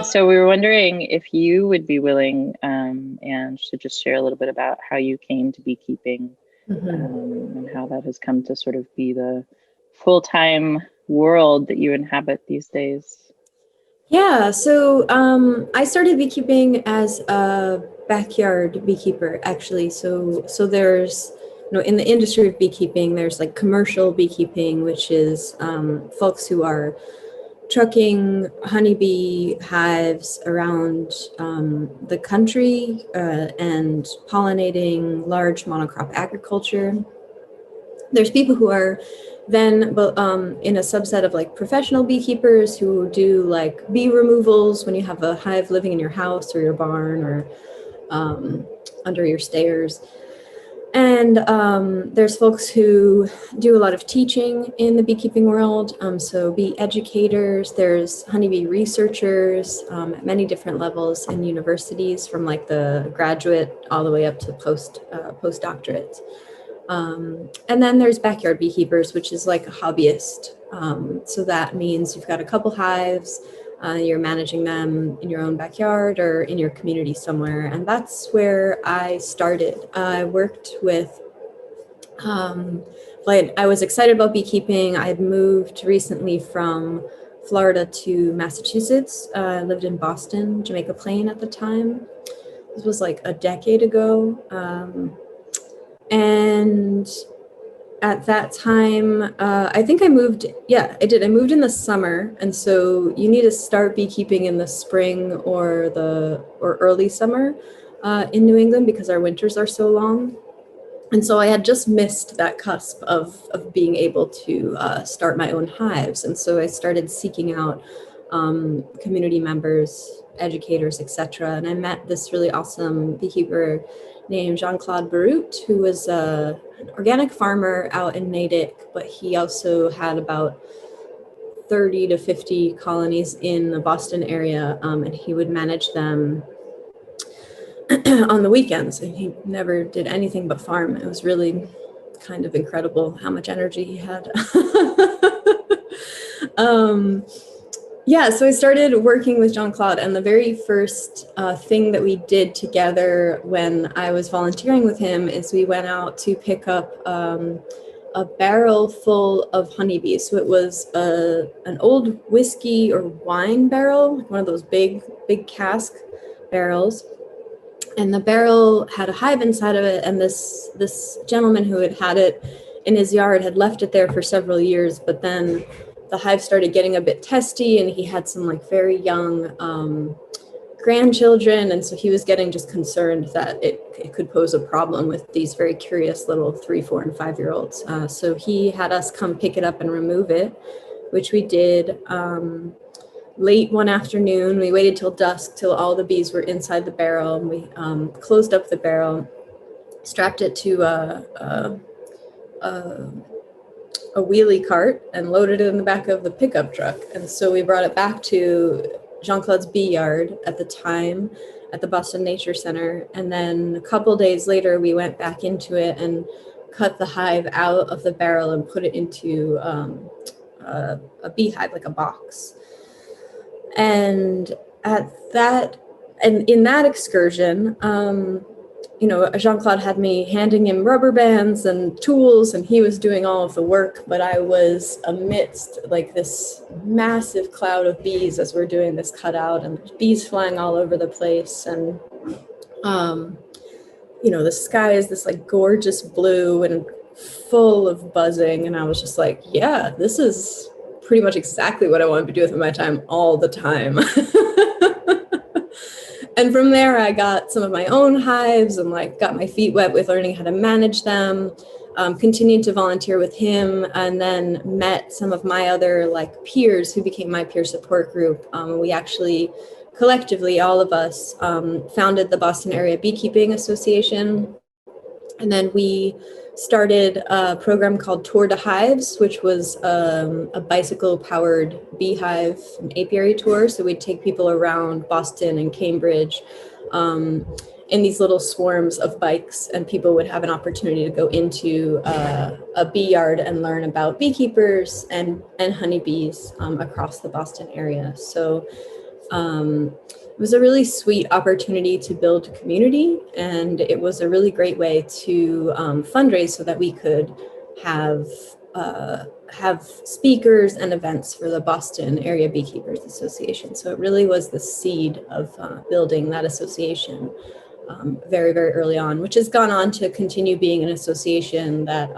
So we were wondering if you would be willing, and to just share a little bit about how you came to beekeeping, and how that has come to sort of be the full-time world that you inhabit these days. Yeah, so I started beekeeping as a backyard beekeeper, actually. So there's, in the industry of beekeeping, there's like commercial beekeeping, which is folks who are trucking honeybee hives around the country and pollinating large monocrop agriculture. There's people who are then in a subset of like professional beekeepers who do like bee removals when you have a hive living in your house or your barn or under your stairs. And there's folks who do a lot of teaching in the beekeeping world. So bee educators, there's honeybee researchers at many different levels in universities, from like the graduate all the way up to postdoctorate. And then there's backyard beekeepers, which is like a hobbyist. So that means you've got a couple hives, you're managing them in your own backyard or in your community somewhere. And that's where I started. I worked with, I was excited about beekeeping. I had moved recently from Florida to Massachusetts. I lived in Boston, Jamaica Plain at the time. This was like a decade ago. And at that time, I think I moved, yeah, I did. I moved in the summer. And so you need to start beekeeping in the spring or early summer in New England because our winters are so long. And so I had just missed that cusp of being able to start my own hives. And so I started seeking out community members, educators, etc. And I met this really awesome beekeeper named Jean-Claude Barut, who was an organic farmer out in Natick, but he also had about 30 to 50 colonies in the Boston area, and he would manage them on the weekends. And he never did anything but farm. It was really kind of incredible how much energy he had. Yeah, so I started working with Jean-Claude, and the very first thing that we did together when I was volunteering with him is we went out to pick up a barrel full of honeybees. So it was an old whiskey or wine barrel, one of those big cask barrels. And the barrel had a hive inside of it, and this gentleman who had it in his yard had left it there for several years, but then the hive started getting a bit testy, and he had some like very young grandchildren, and so he was getting just concerned that it could pose a problem with these very curious little 3, 4, and 5-year-olds. So he had us come pick it up and remove it, which we did. Late one afternoon, we waited till dusk till all the bees were inside the barrel, and we closed up the barrel, strapped it to a wheelie cart and loaded it in the back of the pickup truck. And so we brought it back to Jean-Claude's bee yard at the time at the Boston Nature Center. And then a couple days later, we went back into it and cut the hive out of the barrel and put it into a beehive, like a box. And in that excursion, Jean-Claude had me handing him rubber bands and tools, and he was doing all of the work, but I was amidst like this massive cloud of bees as we're doing this cutout, and bees flying all over the place. And, the sky is this like gorgeous blue and full of buzzing. And I was just like, yeah, this is pretty much exactly what I want to be doing with my time all the time. And from there, I got some of my own hives and like got my feet wet with learning how to manage them, continued to volunteer with him, and then met some of my other like peers who became my peer support group. We actually collectively, all of us, founded the Boston Area Beekeeping Association. And then we started a program called Tour de Hives, which was a bicycle-powered beehive and apiary tour. So we'd take people around Boston and Cambridge in these little swarms of bikes, and people would have an opportunity to go into a bee yard and learn about beekeepers and honeybees across the Boston area. So it was a really sweet opportunity to build community, and it was a really great way to fundraise so that we could have speakers and events for the Boston Area Beekeepers Association. So it really was the seed of building that association very, very early on, which has gone on to continue being an association that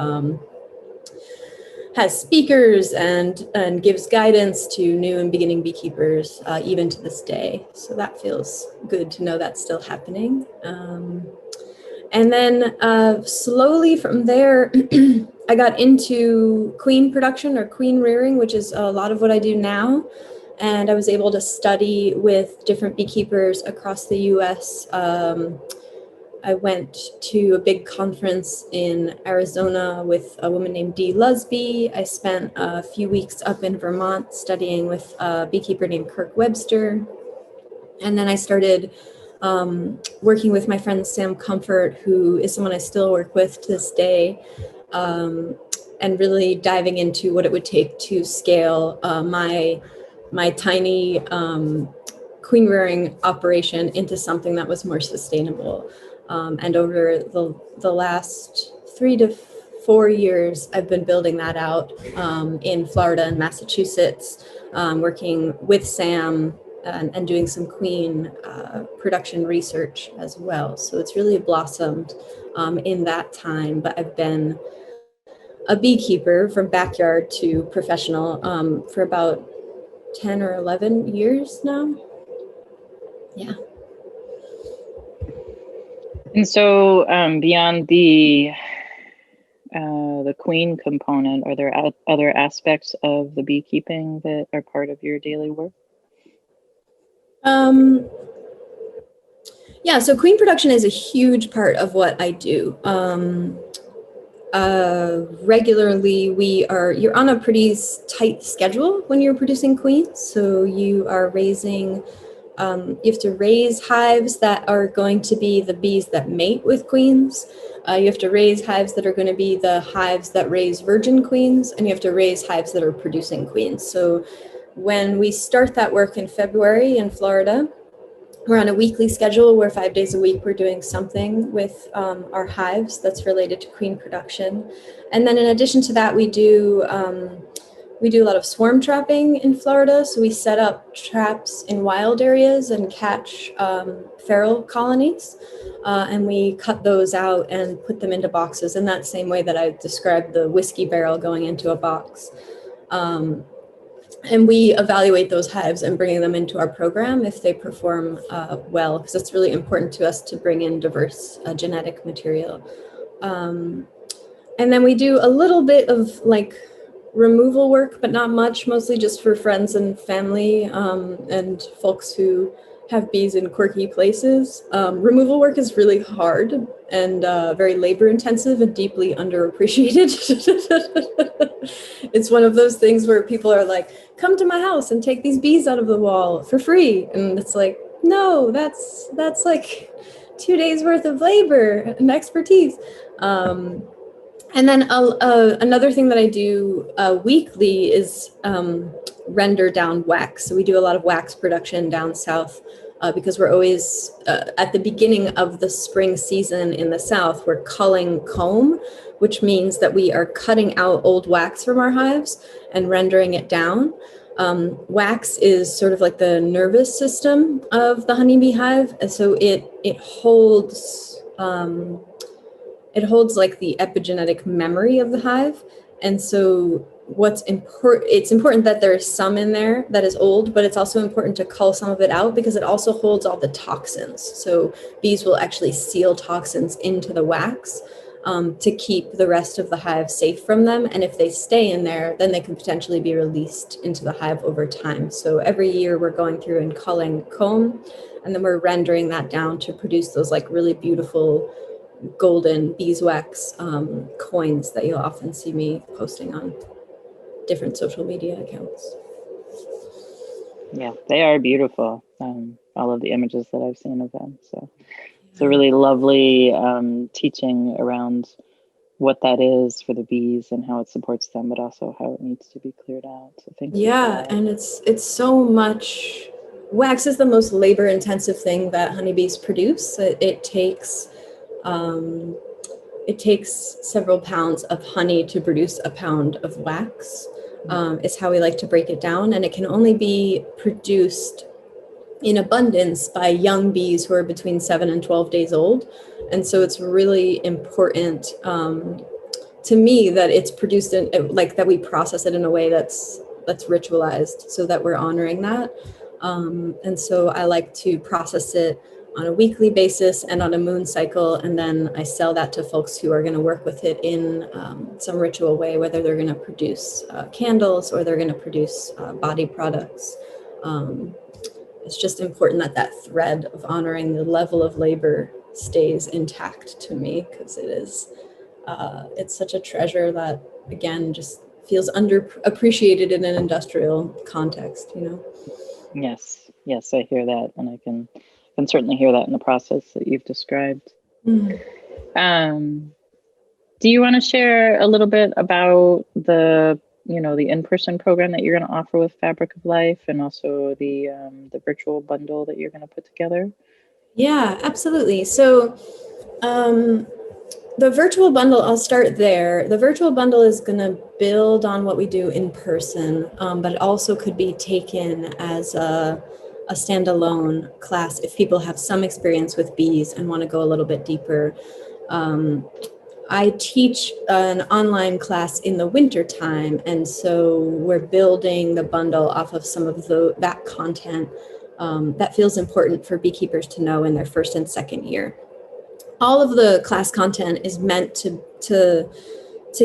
has speakers and gives guidance to new and beginning beekeepers even to this day. So that feels good to know that's still happening. And then slowly from there, I got into queen production or queen rearing, which is a lot of what I do now. And I was able to study with different beekeepers across the US. I went to a big conference in Arizona with a woman named Dee Lusby. I spent a few weeks up in Vermont studying with a beekeeper named Kirk Webster. And then I started working with my friend Sam Comfort, who is someone I still work with to this day, and really diving into what it would take to scale my tiny queen rearing operation into something that was more sustainable. And over the last 3 to 4 years, I've been building that out in Florida and Massachusetts, working with Sam and doing some queen production research as well. So it's really blossomed in that time, but I've been a beekeeper from backyard to professional for about 10 or 11 years now. Yeah. And so beyond the queen component, are there other aspects of the beekeeping that are part of your daily work? Yeah, so queen production is a huge part of what I do. Regularly, you're on a pretty tight schedule when you're producing queens. So you are raising, you have to raise hives that are going to be the bees that mate with queens. You have to raise hives that are going to be the hives that raise virgin queens, and you have to raise hives that are producing queens. So when we start that work in February in Florida, we're on a weekly schedule where 5 days a week we're doing something with our hives that's related to queen production. And then in addition to that, we do a lot of swarm trapping in Florida. So we set up traps in wild areas and catch feral colonies. And we cut those out and put them into boxes in that same way that I described the whiskey barrel going into a box. And we evaluate those hives and bringing them into our program if they perform well, because it's really important to us to bring in diverse genetic material. And then we do a little bit of like removal work, but not much, mostly just for friends and family and folks who have bees in quirky places. Removal work is really hard and very labor intensive and deeply underappreciated. It's one of those things where people are like, come to my house and take these bees out of the wall for free. And it's like, no, that's like 2 days worth of labor and expertise. And then another thing that I do weekly is render down wax. So we do a lot of wax production down south because we're always at the beginning of the spring season in the south, we're culling comb, which means that we are cutting out old wax from our hives and rendering it down. Wax is sort of like the nervous system of the honeybee hive, and so it holds like the epigenetic memory of the hive. And so it's important that there's some in there that is old, but it's also important to cull some of it out because it also holds all the toxins. So bees will actually seal toxins into the wax to keep the rest of the hive safe from them. And if they stay in there, then they can potentially be released into the hive over time. So every year we're going through and culling comb, and then we're rendering that down to produce those like really beautiful golden beeswax coins that you'll often see me posting on different social media accounts. Yeah, they are beautiful. All of the images that I've seen of them. So it's a really lovely teaching around what that is for the bees and how it supports them, but also how it needs to be cleared out. So thank you. Yeah, and it's so much. Wax is the most labor intensive thing that honeybees produce. It takes several pounds of honey to produce a pound of wax. Is how we like to break it down, and it can only be produced in abundance by young bees who are between 7 and 12 days old. And so it's really important to me that it's produced in, like, that we process it in a way that's ritualized, so that we're honoring that. And so I like to process it on a weekly basis and on a moon cycle, and then I sell that to folks who are going to work with it in some ritual way, whether they're going to produce candles or they're going to produce body products. It's just important that that thread of honoring the level of labor stays intact to me, because it is it's such a treasure that, again, just feels underappreciated in an industrial context, you know? Yes, I hear that, and I can certainly hear that in the process that you've described. Do you want to share a little bit about the in-person program that you're going to offer with Fabric of Life, and also the virtual bundle that you're going to put together? Yeah, absolutely. So the virtual bundle, I'll start there. The virtual bundle is going to build on what we do in person, but it also could be taken as a standalone class if people have some experience with bees and want to go a little bit deeper. I teach an online class in the winter time, and so we're building the bundle off of some of that content that feels important for beekeepers to know in their first and second year. All of the class content is meant to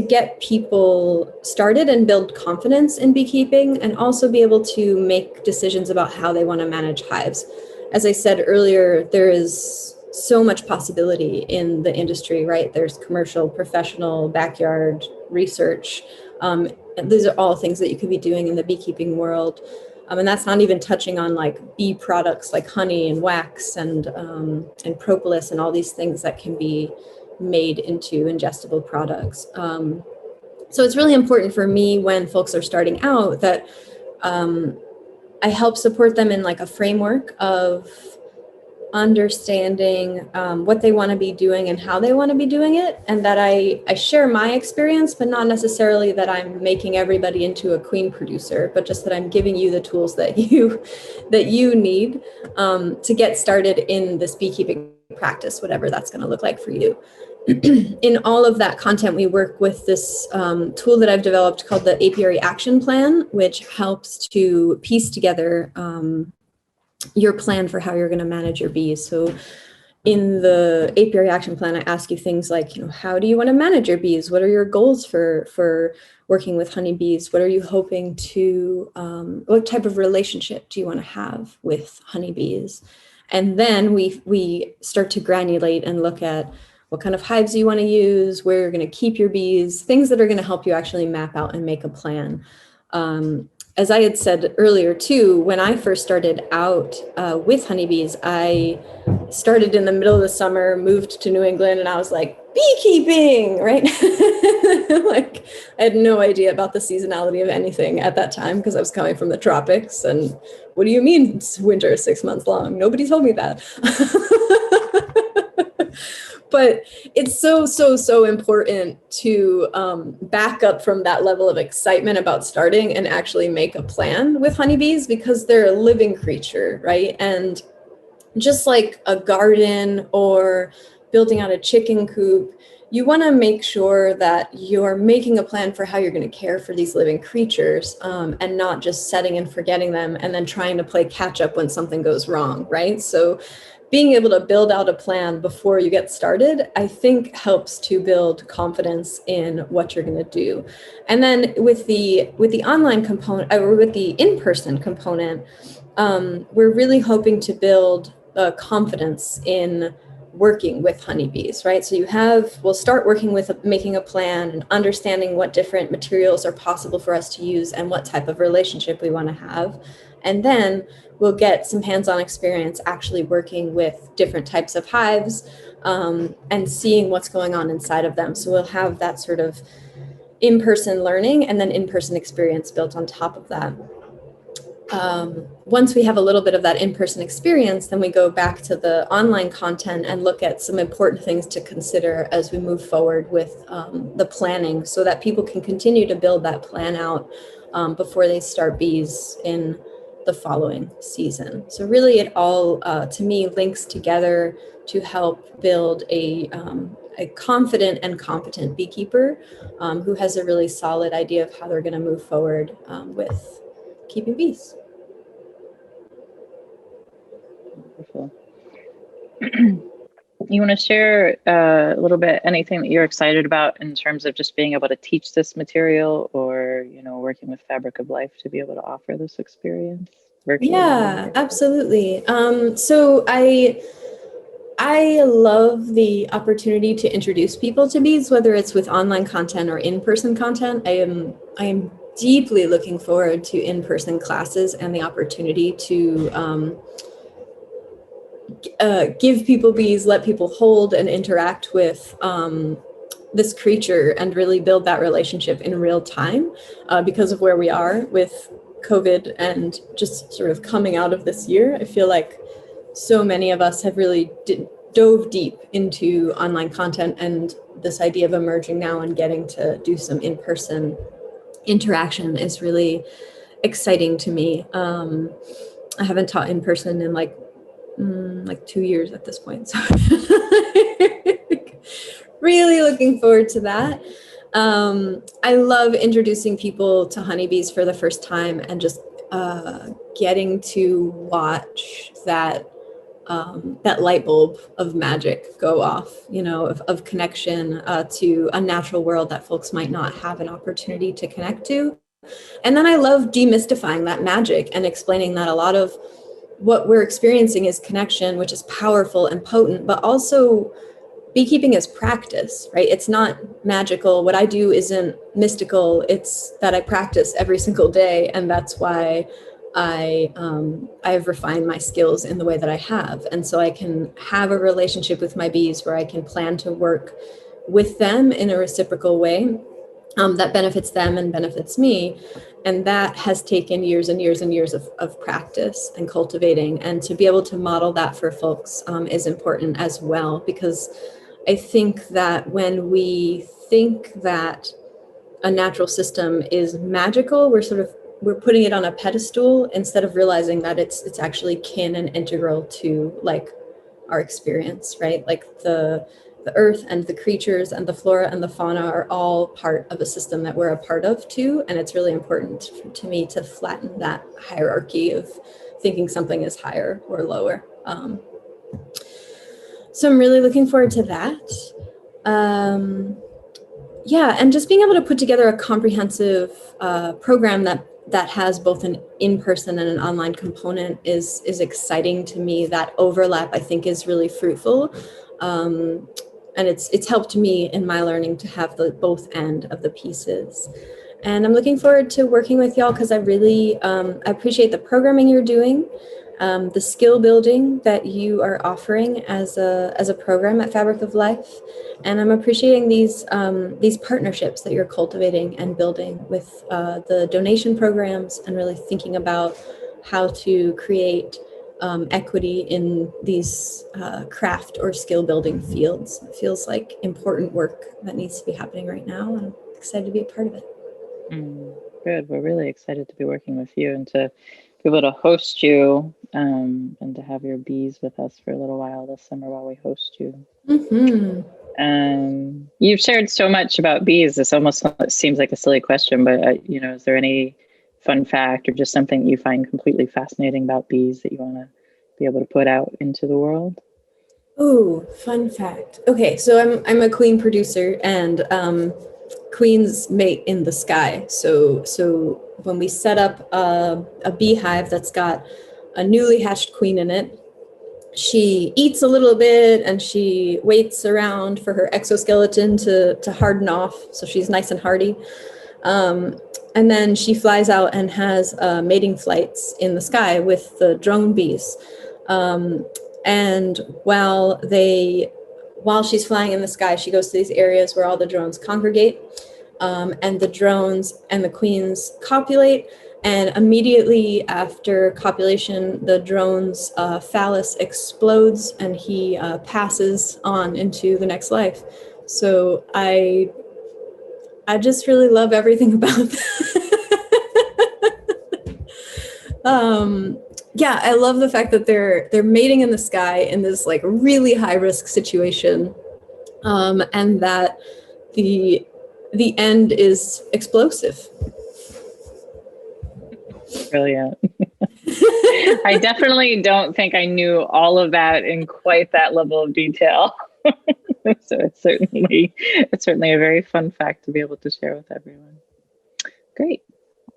get people started and build confidence in beekeeping, and also be able to make decisions about how they want to manage hives. As I said earlier, there is so much possibility in the industry, right? There's commercial, professional, backyard, research. And these are all things that you could be doing in the beekeeping world. And that's not even touching on like bee products like honey and wax and propolis and all these things that can be made into ingestible products. So it's really important for me when folks are starting out that I help support them in like a framework of understanding what they want to be doing and how they want to be doing it, and that I share my experience, but not necessarily that I'm making everybody into a queen producer, but just that I'm giving you the tools that you need to get started in this beekeeping practice, whatever that's going to look like for you. In all of that content, we work with this tool that I've developed called the Apiary Action Plan, which helps to piece together your plan for how you're going to manage your bees. So in the Apiary Action Plan, I ask you things like, how do you want to manage your bees? What are your goals for working with honeybees? What are you hoping to, what type of relationship do you want to have with honeybees? And then we start to granulate and look at what kind of hives you want to use, where you're going to keep your bees, things that are going to help you actually map out and make a plan. As I had said earlier too, when I first started out with honeybees, I started in the middle of the summer, moved to New England, and I was like, beekeeping, right? Like, I had no idea about the seasonality of anything at that time because I was coming from the tropics. And what do you mean winter is 6 months long? Nobody told me that. But it's so important to back up from that level of excitement about starting and actually make a plan with honeybees, because they're a living creature, right? And just like a garden or building out a chicken coop, you want to make sure that you're making a plan for how you're going to care for these living creatures, and not just setting and forgetting them and then trying to play catch up when something goes wrong, right? So being able to build out a plan before you get started, I think helps to build confidence in what you're going to do. And then with the online component, or with the in-person component, we're really hoping to build confidence in working with honeybees, right? So we'll start working with making a plan and understanding what different materials are possible for us to use and what type of relationship we want to have. And then we'll get some hands-on experience actually working with different types of hives and seeing what's going on inside of them. So we'll have that sort of in-person learning and then in-person experience built on top of that. Once we have a little bit of that in-person experience, then we go back to the online content and look at some important things to consider as we move forward with the planning so that people can continue to build that plan out before they start bees in the following season. So really it all, to me, links together to help build a confident and competent beekeeper who has a really solid idea of how they're going to move forward with keeping bees. Wonderful. You want to share a little bit, anything that you're excited about in terms of just being able to teach this material, or, you know, working with Fabric of Life to be able to offer this experience virtually? Yeah, absolutely. So I love the opportunity to introduce people to bees, whether it's with online content or in-person content. I am deeply looking forward to in-person classes and the opportunity to give people bees, let people hold and interact with this creature and really build that relationship in real time because of where we are with COVID and just sort of coming out of this year. I feel like so many of us have really dove deep into online content and this idea of emerging now and getting to do some in-person interaction is really exciting to me. I haven't taught in person in like 2 years at this point. So really looking forward to that. I love introducing people to honeybees for the first time and just getting to watch that light bulb of magic go off, you know, of connection to a natural world that folks might not have an opportunity to connect to. And then I love demystifying that magic and explaining that a lot of what we're experiencing is connection, which is powerful and potent, but also beekeeping is practice, right? It's not magical. What I do isn't mystical. It's that I practice every single day. And that's why I've refined my skills in the way that I have. And so I can have a relationship with my bees where I can plan to work with them in a reciprocal way that benefits them and benefits me. And that has taken years and years and years of practice and cultivating. And to be able to model that for folks is important as well, because I think that when we think that a natural system is magical, we're putting it on a pedestal instead of realizing that it's actually kin and integral to like our experience, right? Like the earth and the creatures and the flora and the fauna are all part of a system that we're a part of too. And it's really important to me to flatten that hierarchy of thinking something is higher or lower. So I'm really looking forward to that. Yeah, and just being able to put together a comprehensive program that has both an in-person and an online component is exciting to me. That overlap, I think, is really fruitful. And it's helped me in my learning to have the both end of the pieces. And I'm looking forward to working with y'all because I really I appreciate the programming you're doing, the skill building that you are offering as a program at Fabric of Life. And I'm appreciating these partnerships that you're cultivating and building with the donation programs and really thinking about how to create equity in these craft or skill building fields. It feels like important work that needs to be happening right now. And I'm excited to be a part of it. Good. We're really excited to be working with you and to be able to host you and to have your bees with us for a little while this summer while we host you. Mm-hmm. You've shared so much about bees. This almost seems like a silly question, but is there any fun fact or just something you find completely fascinating about bees that you want to be able to put out into the world? Oh, fun fact. Okay, so I'm a queen producer, and queens mate in the sky. So when we set up a beehive that's got a newly hatched queen in it, she eats a little bit and she waits around for her exoskeleton to harden off, so she's nice and hardy. And then she flies out and has mating flights in the sky with the drone bees. And while she's flying in the sky, she goes to these areas where all the drones congregate, and the drones and the queens copulate. And immediately after copulation, the drone's phallus explodes and he passes on into the next life. So I just really love everything about that. Yeah, I love the fact that they're mating in the sky in this like really high risk situation, and that the end is explosive. Brilliant. I definitely don't think I knew all of that in quite that level of detail. So it's certainly a very fun fact to be able to share with everyone. Great.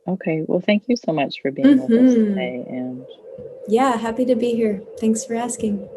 Okay. Well, thank you so much for being with us today. And yeah, happy to be here. Thanks for asking.